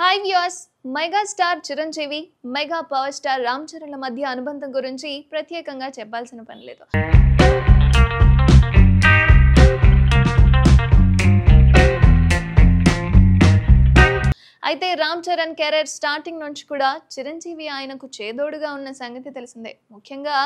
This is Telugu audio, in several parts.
Hi viewers, megastar Chiranjeevi, mega power star Ram చరణ్ల మధ్య అనుబంధం గురించి ప్రత్యేకంగా చెప్పాల్సిన పని లేదు. అయితే రామ్ చరణ్ కెరీర్ స్టార్టింగ్ నుంచి కూడా చిరంజీవి ఆయనకు చేదోడుగా ఉన్న సంగతి తెలిసిందే. ముఖ్యంగా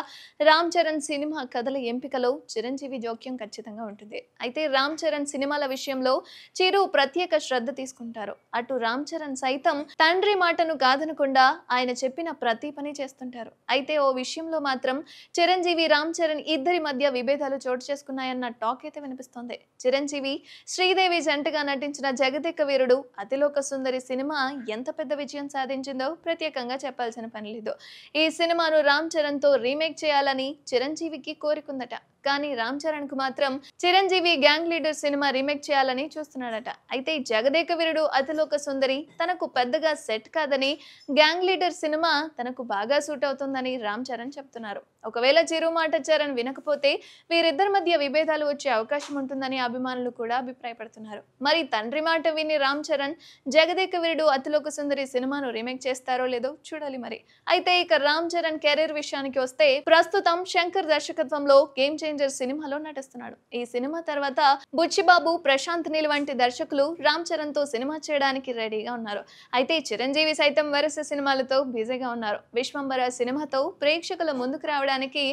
రామ్ చరణ్ సినిమా కథల ఎంపికలో చిరంజీవి జోక్యం ఖచ్చితంగా ఉంటుంది. అయితే రామ్ చరణ్ సినిమాల విషయంలో చిరు ప్రత్యేక శ్రద్ధ తీసుకుంటారు. అటు రామ్ చరణ్ సైతం తండ్రి మాటను కాదనకుండా ఆయన చెప్పిన ప్రతి పని చేస్తుంటారు. అయితే ఓ విషయంలో మాత్రం చిరంజీవి రామ్ చరణ్ ఇద్దరి మధ్య విభేదాలు చోటు చేసుకున్నాయన్న టాక్ అయితే వినిపిస్తోంది. చిరంజీవి శ్రీదేవి జంటగా నటించిన జగదేక వీరుడు అతిలోక సుందరి సినిమా ఎంత పెద్ద విజయం సాధించిందో ప్రత్యేకంగా చెప్పాల్సిన పని లేదు. ఈ సినిమాను రామ్ చరణ్ తో రీమేక్ చేయాలని చిరంజీవికి కోరికుందట. కానీ రామ్ చరణ్ కు మాత్రం Chiranjeevi gang leader cinema remake చేయాలని చూస్తున్నాడట. అయితే జగదేక వీరుడు అతిలోక సుందరి తనకు పెద్దగా సెట్ కాదని, గ్యాంగ్ లీడర్ సినిమా తనకు బాగా సూట్ అవుతుందని రామ్ చరణ్ చెప్తున్నారు. ఒకవేళ చిరు మాట చరణ్ వినకపోతే వీరిద్దరి మధ్య విభేదాలు వచ్చే అవకాశం ఉంటుందని అభిమానులు కూడా అభిప్రాయపడుతున్నారు. మరి తండ్రి మాట విని రామ్ చరణ్ జగదేక వీరుడు అతిలోక సుందరి సినిమాను రీమేక్ చేస్తారో లేదో చూడాలి మరి. అయితే ఇక రామ్ చరణ్ కెరీర్ విషయానికి వస్తే ప్రస్తుతం శంకర్ దర్శకత్వంలో గేమ్ చేంజర్ సినిమాలో నటిస్తున్నాడు. ఈ సినిమా తర్వాత బుచ్చిబాబు, ప్రశాంత్ నీల్ వంటి దర్శకులు రామ్ చరణ్ తో సినిమా చేయడానికి రెడీగా ఉన్నారు. అయితే చిరంజీవి సైతం వరుస సినిమాలతో బిజీగా ఉన్నారు. విశ్వంబర సినిమాతో ప్రేక్షకుల ముందుకు రావడానికి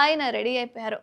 ఆయన రెడీ అయిపోయారు.